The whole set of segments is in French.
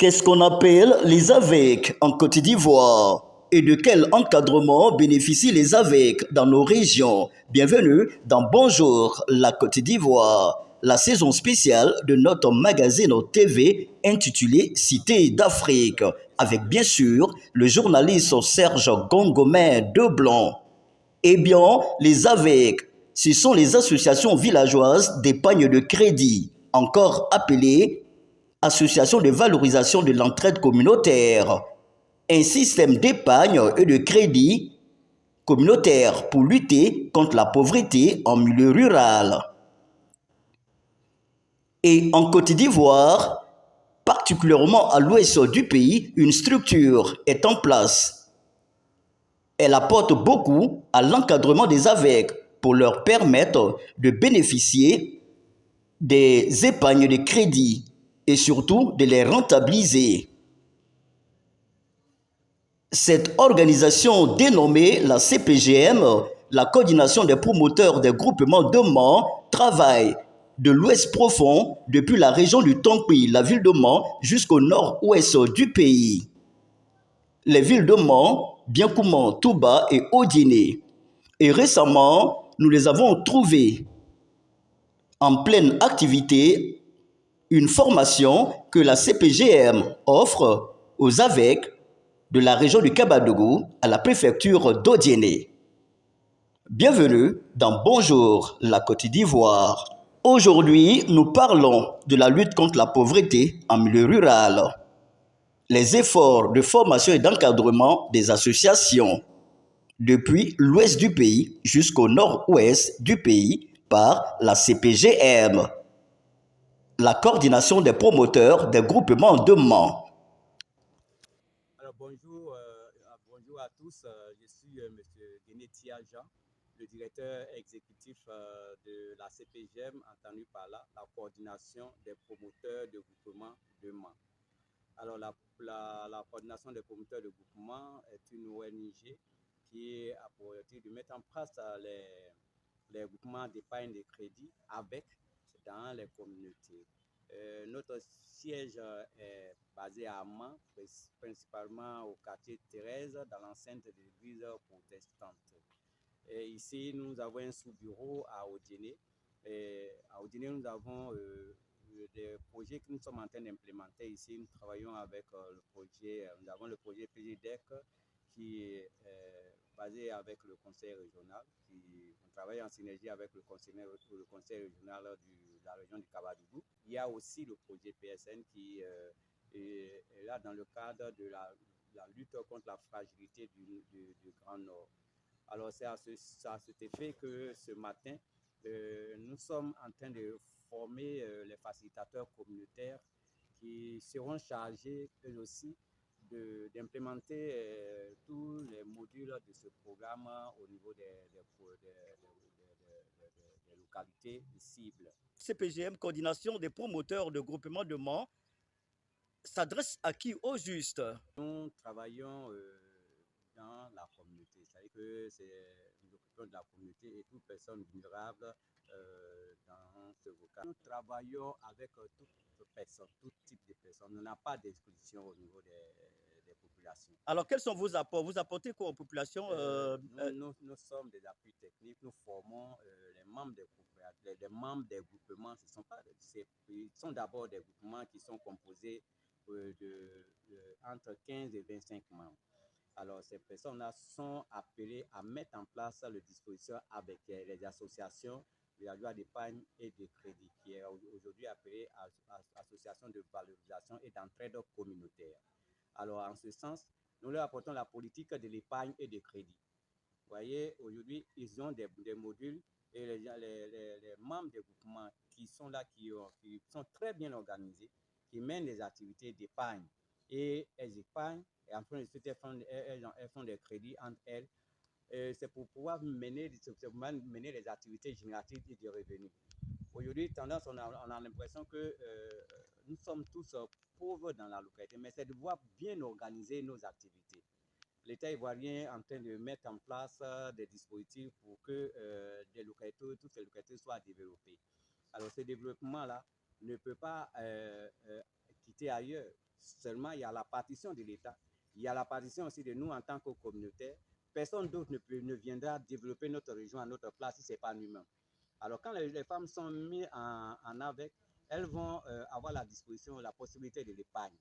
Qu'est-ce qu'on appelle les AVEC en Côte d'Ivoire? Et de quel encadrement bénéficient les AVEC dans nos régions? Bienvenue dans Bonjour la Côte d'Ivoire, la saison spéciale de notre magazine TV intitulé Cité d'Afrique, avec bien sûr le journaliste Serge Gongomé Deblon. Eh bien, les AVEC, ce sont les associations villageoises d'épargne de crédit, encore appelées associations de valorisation de l'entraide communautaire, un système d'épargne et de crédit communautaire pour lutter contre la pauvreté en milieu rural. Et en Côte d'Ivoire, particulièrement à l'ouest du pays, une structure est en place. Elle apporte beaucoup à l'encadrement des AVEC pour leur permettre de bénéficier des épargnes de crédit et surtout de les rentabiliser. Cette organisation dénommée la CPGM, la coordination des promoteurs des groupements de Mans, travaille de l'ouest profond depuis la région du Tonkpi, la ville de Mans, jusqu'au nord-ouest du pays. Les villes de Mans, Biankouman, Touba et Odiné. Et récemment, nous les avons trouvées en pleine activité, une formation que la CPGM offre aux AVEC de la région du Kabadougou à la préfecture d'Odiéné. Bienvenue dans Bonjour la Côte d'Ivoire. Aujourd'hui, nous parlons de la lutte contre la pauvreté en milieu rural, les efforts de formation et d'encadrement des associations, depuis l'ouest du pays jusqu'au nord-ouest du pays par la CPGM, la coordination des promoteurs des groupements de Mans. Alors bonjour à tous, je suis M. Genetti Jean, le directeur exécutif de la CPGM, entendu par là, la coordination des promoteurs de groupements de Mans. Alors la coordination des promoteurs de groupements est une ONG qui a pour objectif de mettre en place les groupements d'épargne de crédit avec dans les communautés. Notre siège est basé à Mans, principalement au quartier Thérèse, dans l'enceinte de l'église protestante. Et ici, nous avons un sous-bureau à Odiéné. À Odiéné, nous avons des projets que nous sommes en train d'implémenter ici. Nous travaillons avec nous avons le projet PGDEC qui est basé avec le conseil régional. On travaille en synergie avec le conseil régional de la région du Kabadougou. Il y a aussi le projet PSN qui est là dans le cadre de la lutte contre la fragilité du Grand Nord. Alors c'est à cet effet que ce matin, nous sommes en train de former les facilitateurs communautaires qui seront chargés eux aussi d'implémenter tous les modules de ce programme au niveau des localités cibles. CPGM, coordination des promoteurs de groupements de Mans, s'adresse à qui au juste? Nous travaillons dans la communauté, c'est-à-dire que nous occupons de la communauté et toute personne vulnérable dans ce vocal. Nous travaillons avec toute personne, tout type de personnes. On n'a pas d'exclusion au niveau des populations. Alors, quels sont vos apports? Vous apportez quoi aux populations? Nous sommes des appuis techniques, nous formons les membres des groupements. Ils sont d'abord des groupements qui sont composés entre 15 et 25 membres. Alors, ces personnes-là sont appelées à mettre en place le dispositif avec les associations villageoises d'épargne et de crédit, qui est aujourd'hui appelée association de valorisation et d'entraide communautaire. Alors, en ce sens, nous leur apportons la politique de l'épargne et de crédit. Vous voyez, aujourd'hui, ils ont des modules et les membres des groupements qui sont là, qui sont très bien organisés, qui mènent des activités d'épargne et elles épargnent et en train de elles font des crédits entre elles. C'est pour pouvoir mener les activités génératives et de revenus. Aujourd'hui, tendance, on a l'impression que nous sommes tous pauvres dans la localité, mais c'est de pouvoir bien organiser nos activités. L'État ivoirien est en train de mettre en place des dispositifs pour que toutes les localités soient développées. Alors, ce développement-là ne peut pas quitter ailleurs. seulement il y a la partition de l'État, il y a la partition aussi de nous en tant que communautaire. Personne d'autre ne viendra développer notre région à notre place si ce n'est pas nous-mêmes. Alors quand les femmes sont mises en avec, elles vont avoir la disposition, la possibilité de l'épargne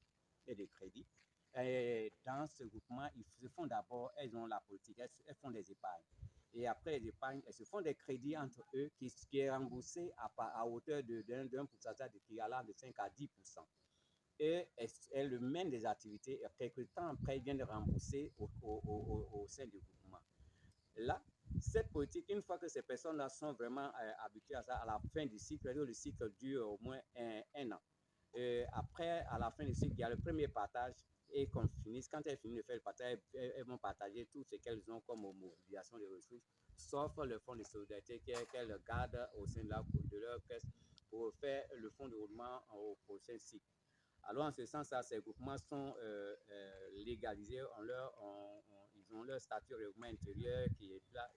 et des crédits. Et dans ce groupement, ils se font d'abord, elles ont la politique, elles font des épargnes. Et après les épargnes, elles se font des crédits entre eux qui est remboursé à hauteur d'un pourcentage équivalent de 5 à 10%. Et elles mènent des activités et quelques temps après, elles viennent rembourser au sein du groupement. Là, cette politique, une fois que ces personnes-là sont vraiment habituées à ça, à la fin du cycle, le cycle dure au moins un an. Et après, à la fin du cycle, il y a le premier partage et quand elles finissent de faire le partage, elles vont partager tout ce qu'elles ont comme mobilisation de ressources, sauf le fonds de solidarité qu'elles gardent au sein de leur caisse pour faire le fonds de roulement au prochain cycle. Alors, en ce sens-là, ces groupements sont légalisés, ils ont leur statut règlement intérieur qui est là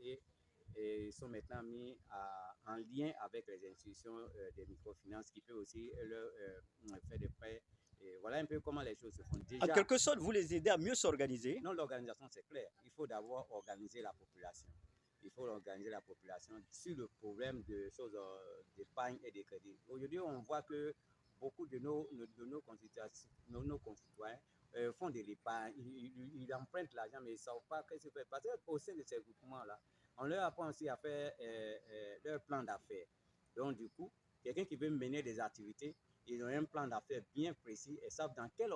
et sont maintenant mis en lien avec les institutions des microfinances qui peuvent aussi leur faire des prêts. Et voilà un peu comment les choses se font. Déjà, en quelque sorte, vous les aidez à mieux s'organiser? Non, l'organisation, c'est clair. Il faut d'abord organiser la population. Il faut organiser la population sur le problème de choses d'épargne et de crédit. Aujourd'hui, on voit que beaucoup de nos concitoyens font de l'épargne, ils empruntent l'argent, mais ils ne savent pas ce que c'est. Parce qu'au sein de ces groupements-là, on leur apprend aussi à faire leur plan d'affaires. Donc, du coup, quelqu'un qui veut mener des activités, ils ont un plan d'affaires bien précis et savent dans quel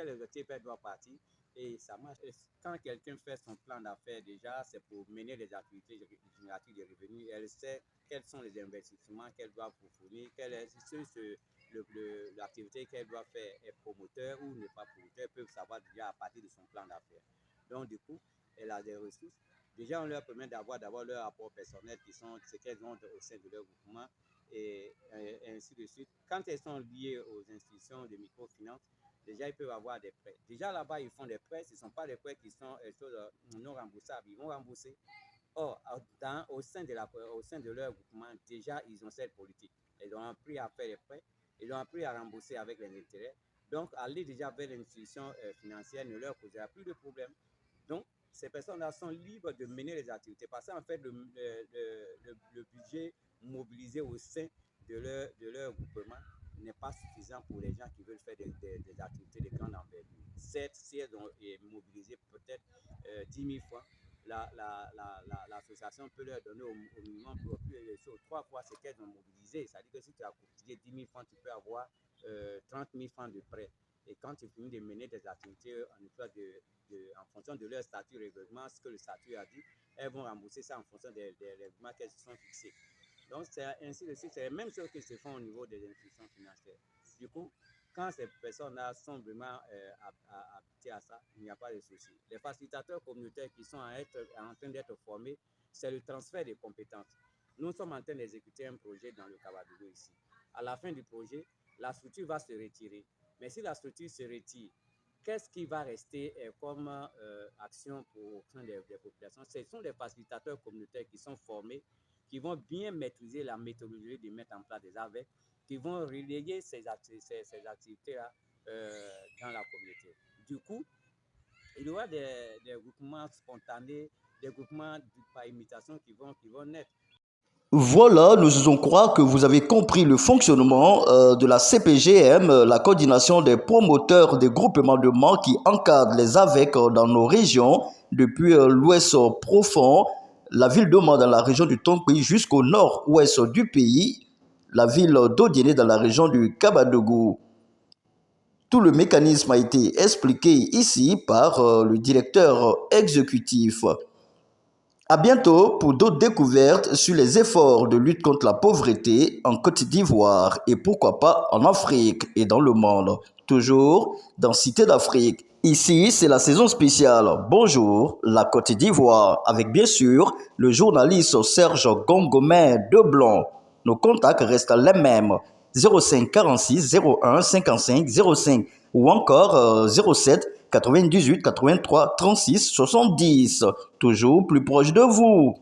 objectif elle doit partir. Et ça marche. Quand quelqu'un fait son plan d'affaires, déjà, c'est pour mener des activités génératives de revenus. Elle sait quels sont les investissements qu'elle doit fournir, quelle est l'activité qu'elle doit faire est promoteur ou n'est pas promoteur. Elles peuvent savoir déjà à partir de son plan d'affaires. Donc, du coup, elle a des ressources. Déjà, on leur permet d'avoir d'abord leur rapport personnel qui sont ce qu'elles ont au sein de leur groupement et ainsi de suite. Quand elles sont liées aux institutions de microfinance, déjà, ils peuvent avoir des prêts. Déjà, là-bas, ils font des prêts. Ce ne sont pas des prêts qui sont non remboursables. Ils vont rembourser. Or, au sein de leur groupement, déjà, ils ont cette politique. Ils ont appris à faire des prêts. Ils ont appris à rembourser avec les intérêts. Donc, aller déjà vers l'institution financière ne leur posera plus de problème. Donc, ces personnes-là sont libres de mener les activités. Parce qu'en fait, le budget mobilisé au sein de leur groupement n'est pas suffisant pour les gens qui veulent faire des activités de grande envergure. Certes, si elles ont mobilisé peut-être 10 000 francs, l'association peut leur donner au minimum 3 fois ce qu'elles ont mobilisé. C'est-à-dire que si tu as cotisé 10 000 francs, tu peux avoir 30 000 francs de prêt. Et quand tu finis de mener des activités en fonction de leur statut règlement, ce que le statut a dit, elles vont rembourser ça en fonction des règlements qu'elles se sont fixés. Donc, c'est ainsi de suite. C'est la même chose qui se font au niveau des institutions financières. Du coup, quand ces personnes-là sont vraiment habituées à ça, il n'y a pas de souci. Les facilitateurs communautaires qui sont en train d'être formés, c'est le transfert des compétences. Nous sommes en train d'exécuter un projet dans le Kabadougou ici. À la fin du projet, la structure va se retirer. Mais si la structure se retire, qu'est-ce qui va rester comme action au sein des populations? Ce sont des facilitateurs communautaires qui sont formés, qui vont bien maîtriser la méthodologie de mettre en place des AVEC, qui vont relayer ces activités-là dans la communauté. Du coup, il y aura des groupements spontanés, des groupements par imitation qui vont naître. Voilà, nous faisons croire que vous avez compris le fonctionnement de la CPGM, la coordination des promoteurs des groupements de membres qui encadrent les AVEC dans nos régions, depuis l'ouest profond, la ville de Mans dans la région du Tongpi jusqu'au nord-ouest du pays, la ville d'Odiéné dans la région du Kabadougou. Tout le mécanisme a été expliqué ici par le directeur exécutif. À bientôt pour d'autres découvertes sur les efforts de lutte contre la pauvreté en Côte d'Ivoire et pourquoi pas en Afrique et dans le monde. Toujours dans Cité d'Afrique. Ici, c'est la saison spéciale. Bonjour, la Côte d'Ivoire, avec bien sûr le journaliste Serge Gongomin Deblon. Nos contacts restent les mêmes. 05 46 01 55 05 ou encore 07 98 83 36 70. Toujours plus proche de vous.